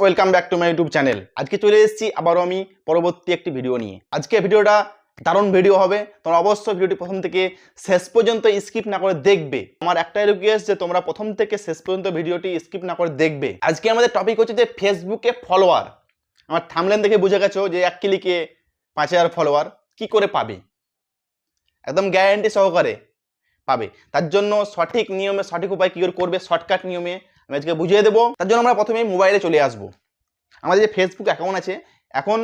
Welcome back to my YouTube channel. আজকে চলে এসেছি আবারও আমি পরবর্তী একটি ভিডিও নিয়ে। আজকে ভিডিওটা দারুণ ভিডিও হবে, তোমরা অবশ্যই ভিডিওটি প্রথম থেকে শেষ পর্যন্ত স্কিপ না করে দেখবে। আমার একটাই রিকোয়েস্ট যে তোমরা প্রথম থেকে শেষ পর্যন্ত ভিডিওটি স্কিপ না করে দেখবে। আজকে আমাদের টপিক হচ্ছে যে ফেসবুকে ফলোয়ার। আমার থাম্বনেল দেখে বুঝে গেছো যে এক ক্লিকে 5000 ফলোয়ার কি করে পাবে, একদম গ্যারান্টি সহকারে পাবে। তার জন্য সঠিক নিয়মে সঠিক উপায় কী করে করবে, শর্টকাট নিয়মে আমি আজকে বুঝিয়ে দেবো। তার জন্য আমরা প্রথমেই মোবাইলে চলে আসবো। আমাদের যে ফেসবুক অ্যাকাউন্ট আছে, এখন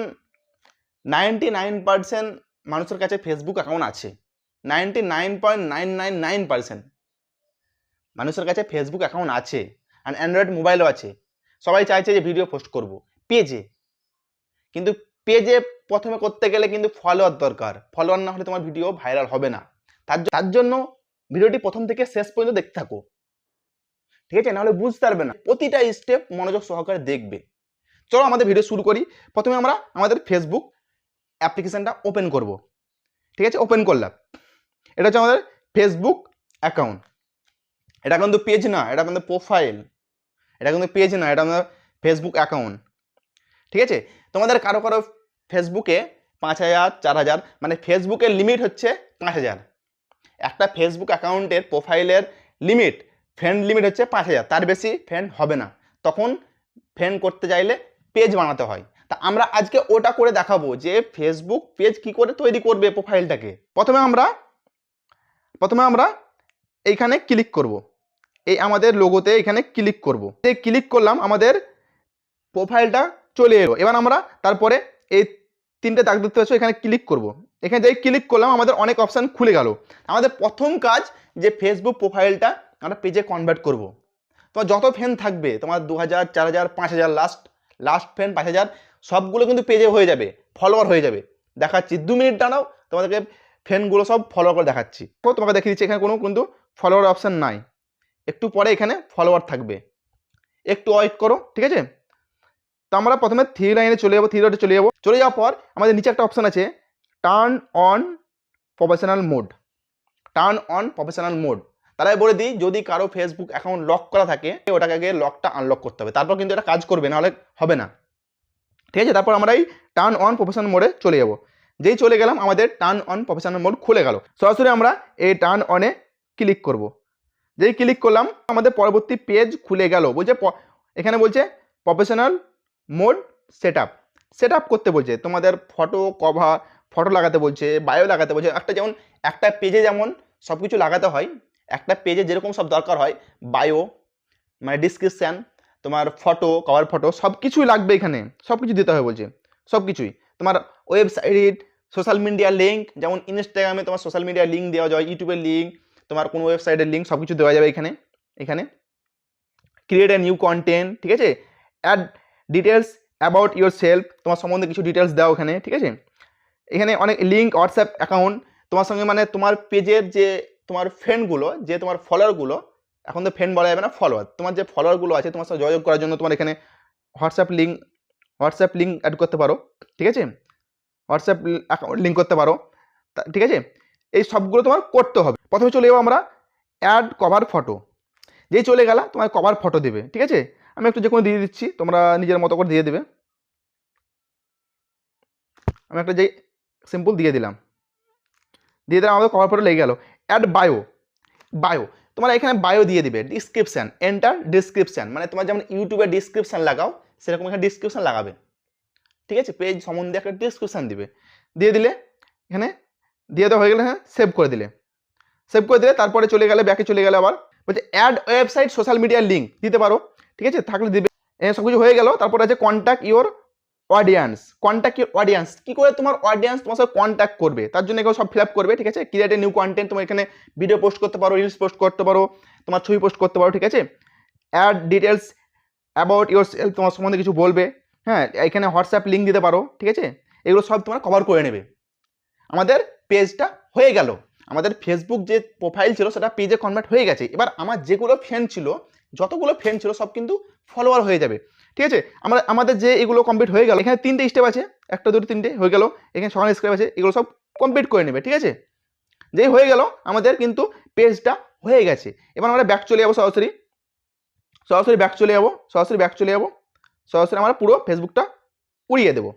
99% মানুষের কাছে ফেসবুক অ্যাকাউন্ট আছে। 99.999% মানুষের কাছে ফেসবুক অ্যাকাউন্ট আছে, আর অ্যান্ড্রয়েড মোবাইলও আছে। সবাই চাইছে যে ভিডিও পোস্ট করব পেজে, কিন্তু পেজে প্রথমে করতে গেলে কিন্তু ফলোয়ার দরকার। ফলোয়ার না হলে তোমার ভিডিও ভাইরাল হবে না। তার জন্য ভিডিওটি প্রথম থেকে শেষ পর্যন্ত দেখতে থাকো, ঠিক আছে? নাহলে বুঝতে পারবে না। প্রতিটা স্টেপ মনোযোগ সহকারে দেখবে। চলো আমাদের ভিডিও শুরু করি। প্রথমে আমরা আমাদের ফেসবুক অ্যাপ্লিকেশনটা ওপেন করব, ঠিক আছে? ওপেন করলাম, এটা হচ্ছে আমাদের ফেসবুক অ্যাকাউন্ট। এটা কিন্তু পেজ না, এটা কিন্তু প্রোফাইল। এটা কিন্তু পেজ না, এটা আমাদের ফেসবুক অ্যাকাউন্ট, ঠিক আছে? তোমাদের কারো কারো ফেসবুকে 5000 4000, মানে ফেসবুকের লিমিট হচ্ছে 5000। একটা ফেসবুক অ্যাকাউন্টের প্রোফাইলের লিমিট, ফ্রেন্ড লিমিট হচ্ছে 5000, তার বেশি ফ্রেন্ড হবে না। তখন ফ্রেন্ড করতে চাইলে পেজ বানাতে হয়। তা আমরা আজকে ওটা করে দেখাবো যে ফেসবুক পেজ কি করে তৈরি করবে প্রোফাইলটাকে। প্রথমে আমরা এইখানে ক্লিক করব, এই আমাদের লোগোতে এখানে ক্লিক করব। এই ক্লিক করলাম, আমাদের প্রোফাইলটা চলে এলো। এবার আমরা তারপরে এই তিনটে দাগ দেখতে পাচ্ছ, এখানে ক্লিক করব। এখানে যেই ক্লিক করলাম আমাদের অনেক অপশান খুলে গেল। আমাদের প্রথম কাজ যে ফেসবুক প্রোফাইলটা আমরা পেজে কনভার্ট করব। তোমার যত ফ্রেন্ড থাকবে, তোমার 2000 4000 5000, লাস্ট ফ্রেন্ড 5000, সবগুলো কিন্তু পেজে হয়ে যাবে, ফলোয়ার হয়ে যাবে। দেখাচ্ছি 2 মিনিট দাঁড়াও, তোমাদেরকে ফ্রেন্ডগুলো সব ফলো করে দেখাচ্ছি। তোমাকে দেখিয়ে দিচ্ছি, এখানে কোনো কিন্তু ফলোয়ার অপশান নাই। একটু পরে এখানে ফলোয়ার থাকবে, একটু ওয়েট করো, ঠিক আছে? তো আমরা প্রথমে 3 লাইনে চলে যাবো, 3 ডটে চলে যাবো। চলে যাওয়ার পর আমাদের নিচে একটা অপশান আছে turn on professional mode. Turn on professional mode, তারাই বলে দিই যদি কারো ফেসবুক অ্যাকাউন্ট লক করা থাকে ওটাকে আগে লকটা আনলক করতে হবে, তারপর কিন্তু এটা কাজ করবে, নাহলে হবে না, ঠিক আছে? তারপর আমরা এই টার্ন অন প্রফেশনাল মোডে চলে যাব। যেই চলে গেলাম আমাদের টার্ন অন প্রফেশনাল মোড খুলে গেল। সরাসরি আমরা এই টার্ন অনে ক্লিক করব। যেই ক্লিক করলাম আমাদের পরবর্তী পেজ খুলে গেল। বলছে এখানে বলছে প্রফেশনাল মোড সেট আপ করতে বলছে। তোমাদের ফটো লাগাতে বলছে, বায়ো লাগাতে বলছে। যেমন একটা পেজে যেমন সব কিছু লাগাতে হয়, একটা পেজে যেরকম সব দরকার হয়, বায়ো মানে ডিসক্রিপশান, তোমার ফটো, কভার ফটো, সব কিছুই লাগবে। এখানে সব কিছু দিতে হয় বলছে, সব কিছুই। তোমার ওয়েবসাইট, সোশ্যাল মিডিয়া লিঙ্ক, যেমন ইনস্টাগ্রামে তোমার সোশ্যাল মিডিয়া লিঙ্ক দেওয়া যায়, ইউটিউবের লিঙ্ক, তোমার কোনো ওয়েবসাইটের লিঙ্ক, সব কিছু দেওয়া যাবে এখানে ক্রিয়েট এ নিউ কন্টেন্ট, ঠিক আছে? Add details about yourself, তোমার সম্বন্ধে কিছু ডিটেলস দাও এখানে, ঠিক আছে? এখানে অনেক লিঙ্ক, হোয়াটসঅ্যাপ অ্যাকাউন্ট তোমার সঙ্গে, মানে তোমার পেজের যে তোমার ফ্রেন্ডগুলো, যে তোমার ফলোয়ারগুলো, এখন তো ফ্রেন্ড বলা যাবে না, ফলোয়ার, তোমার যে ফলোয়ারগুলো আছে তোমার সাথে যোগাযোগ করার জন্য তোমার এখানে হোয়াটসঅ্যাপ লিঙ্ক অ্যাড করতে পারো, ঠিক আছে? হোয়াটসঅ্যাপ অ্যাকাউন্ট লিঙ্ক করতে পারো, ঠিক আছে? এই সবগুলো তোমার করতে হবে। প্রথমে চলে যাবো আমরা অ্যাড কভার ফটো। যেই চলে গেলা তোমার কভার ফটো দেবে, ঠিক আছে? আমি একটু যে কোনো দিয়ে দিচ্ছি, তোমরা নিজের মতো করে দিয়ে দেবে। আমি একটা যেই সিম্পল দিয়ে দিলাম আমাদের কভার ফটো লেগে গেল। অ্যাড বায়ো, তোমরা এখানে বায়ো দিয়ে দিবে। ডিসক্রিপশান, এন্টার ডিসক্রিপশান, মানে তোমার যেমন ইউটিউবে ডিসক্রিপশান লাগাও সেরকম এখানে ডিসক্রিপশান লাগাবে, ঠিক আছে? পেজ সম্বন্ধে একটা ডিসক্রিপশান দিয়ে দিলে এখানে দিয়ে দেওয়া হয়ে গেলে, হ্যাঁ সেভ করে দিলে তারপরে চলে গেলে ব্যাকে চলে গেলে আবার বলছে অ্যাড ওয়েবসাইট সোশ্যাল মিডিয়ার লিঙ্ক দিতে পারো, ঠিক আছে? থাকলে দিবে। সব কিছু হয়ে গেল। তারপরে আছে কন্ট্যাক্ট ইউর অডিয়েন্স। কি করে তোমার অডিয়েন্স তোমার সাথে কন্ট্যাক্ট করবে, তার জন্য এগুলো সব ফিল আপ করবে, ঠিক আছে? ক্রিয়েট এ নিউ কন্টেন্ট, তোমার এখানে ভিডিও পোস্ট করতে পারো, রিলস পোস্ট করতে পারো, তোমার ছবি পোস্ট করতে পারো, ঠিক আছে? Add details about yourself, তোমার সম্বন্ধে কিছু বলবে, হ্যাঁ? এখানে হোয়াটসঅ্যাপ লিঙ্ক দিতে পারো, ঠিক আছে? এগুলো সব তোমার কভার করে নেবে। আমাদের পেজটা হয়ে গেল। আমাদের ফেসবুক যে প্রোফাইল ছিল সেটা পেজে কনভার্ট হয়ে গেছে। এবার আমার যতগুলো ফ্রেন্ড ছিল সব কিন্তু ফলোয়ার হয়ে যাবে, ঠিক আছে? আমাদের যে এগুলো কমপ্লিট হয়ে গেল, এখানে 3টে স্টেপ আছে, 1 2 3টে হয়ে গেল। এখানে 6 স্টেপ আছে, এগুলো সব কমপ্লিট করে নেবে, ঠিক আছে? যেই হয়ে গেল আমাদের কিন্তু পেজটা হয়ে গেছে। এবার আমরা ব্যাক চলে যাবো, সরাসরি ব্যাক চলে যাবো। সরাসরি আমরা পুরো ফেসবুকটা উড়িয়ে দেবো।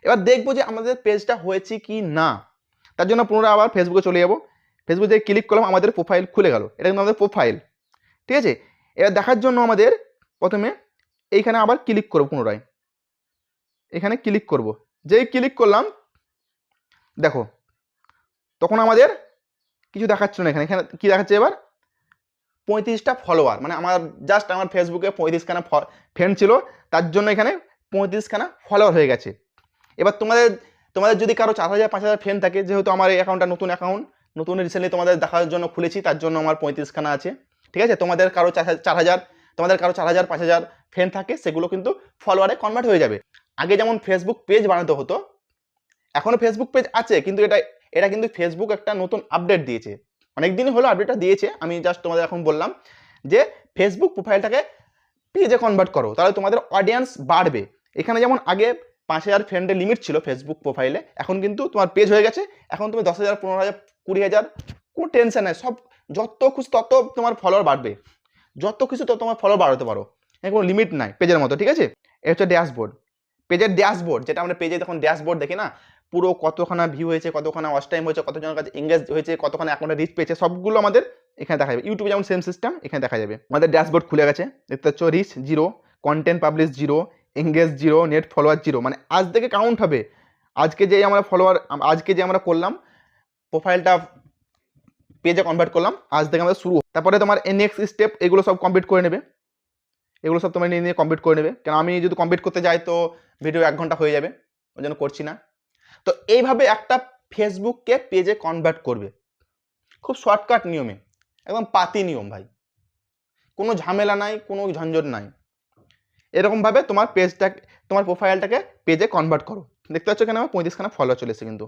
এবার দেখবো যে আমাদের পেজটা হয়েছে কি না। তার জন্য পুনরায় আবার ফেসবুকে চলে যাবো। ফেসবুকে ক্লিক করলাম, আমাদের প্রোফাইল খুলে গেল। এটা কিন্তু আমাদের প্রোফাইল, ঠিক আছে। এবার দেখার জন্য আমাদের প্রথমে এইখানে আবার ক্লিক করবো, পুনরায় এখানে ক্লিক করব। যেই ক্লিক করলাম দেখো তখন আমাদের কিছু দেখাচ্ছে না। এখানে এখানে কি দেখাচ্ছে এবার 35টা ফলোয়ার, মানে আমার জাস্ট আমার ফেসবুকে 35খানা ফ্রেন্ড ছিল, তার জন্য এখানে 35খানা ফলোয়ার হয়ে গেছে। এবার তোমাদের যদি কারো 4000 5000 ফ্রেন্ড থাকে, যেহেতু আমার এই অ্যাকাউন্টটা নতুন অ্যাকাউন্ট, নতুন রিসেন্টলি তোমাদের দেখার জন্য খুলেছি, তার জন্য আমার 35খানা আছে, ঠিক আছে। তোমাদের কারো 4000 5000 ফ্রেন্ড থাকে, সেগুলো কিন্তু ফলোয়ারে কনভার্ট হয়ে যাবে। আগে যেমন ফেসবুক পেজ বানাতে হতো, এখনও ফেসবুক পেজ আছে, কিন্তু এটা কিন্তু ফেসবুক একটা নতুন আপডেট দিয়েছে, অনেকদিন হলো আপডেটটা দিয়েছে। আমি জাস্ট তোমাদের এখন বললাম যে ফেসবুক প্রোফাইলটাকে পেজে কনভার্ট করো, তাহলে তোমাদের অডিয়েন্স বাড়বে। এখানে যেমন আগে 5000 ফ্রেন্ডের লিমিট ছিল ফেসবুক প্রোফাইলে, এখন কিন্তু তোমার পেজ হয়ে গেছে। এখন তুমি 10,000 15,000 20,000 কোনো টেনশন নেই, সব যত খুশি তত তোমার ফলোয়ার বাড়বে, যত কিছু তত তোমার ফলোয়ার বাড়াতে পারো, এখানে কোনো লিমিট নাই পেজের মতো, ঠিক আছে। এটা হচ্ছে ড্যাশবোর্ড, পেজের ড্যাশবোর্ড, যেটা আমরা পেজে তখন ড্যাশবোর্ড দেখি না, পুরো কতখানা ভিউ হয়েছে, কতখানা ওয়াচ টাইম হয়েছে, কতজনের কাছে এঙ্গেজ হয়েছে, কতখানা অ্যাকাউন্টে রিচ পেয়েছে, সবগুলো আমাদের এখানে দেখা যাবে। ইউটিউবে যেমন সেম সিস্টেম এখানে দেখা যাবে। আমাদের ড্যাশবোর্ড খুলে গেছে, দেখতে পাচ্ছ reach 0, content publish 0, engage 0, net follower 0, মানে আজ থেকে কাউন্ট হবে। আজকে যে আমরা করলাম প্রোফাইলটা পেজে কনভার্ট করলাম, আজ থেকে আমাদের শুরু। তারপরে তোমার নেক্সট স্টেপ এগুলো সব কমপ্লিট করে নেবে, এগুলো সব তোমার নিয়ে কমপ্লিট করে নেবে। কারণ আমি যদি কমপ্লিট করতে যাই তো ভিডিও 1 ঘন্টা হয়ে যাবে, ওই জন্য করছি না। তো এইভাবে একটা ফেসবুককে পেজে কনভার্ট করবে, খুব শর্টকাট নিয়মে, একদম পাতি নিয়ম ভাই, কোনো ঝামেলা নাই, কোনো ঝঞ্ঝট নাই। এরকমভাবে তোমার তোমার প্রোফাইলটাকে পেজে কনভার্ট করো। দেখতে পাচ্ছ এখানে আমার 35খানা ফলোয়ার চলে এসেছে, কিন্তু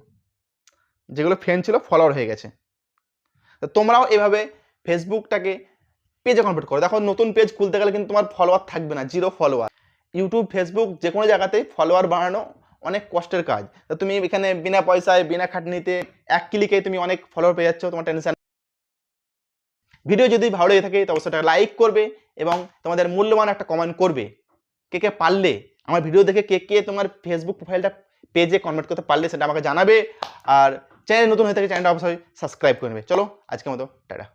যেগুলো ফ্রেন্ড ছিল ফলোয়ার হয়ে গেছে। তো তোমরাও এভাবে ফেসবুকটাকে পেজে কনভার্ট করো। দেখো নতুন পেজ খুলতে গেলে কিন্তু তোমার ফলোয়ার থাকবে না, 0 ফলোয়ার। ইউটিউব ফেসবুক যে কোনো জায়গাতেই ফলোয়ার বাড়ানো অনেক কষ্টের কাজ। তো তুমি এখানে বিনা পয়সায় বিনা খাটনিতে 1 ক্লিকে তুমি অনেক ফলোয়ার পেয়ে যাচ্ছ, তোমার টেনশন। ভিডিও যদি ভালো লেগে থাকে তবে সেটা লাইক করবে এবং তোমাদের মূল্যবান একটা কমেন্ট করবে। কে পারলে আমার ভিডিও দেখে কে তোমার ফেসবুক প্রোফাইলটা পেজে কনভার্ট করতে পারলে সেটা আমাকে জানাবে। আর চ্যানেল নতুন হয়ে থাকে চ্যানেলটা অবশ্যই সাবস্ক্রাইব করে নেবে। চলো আজকের মতো টাটা।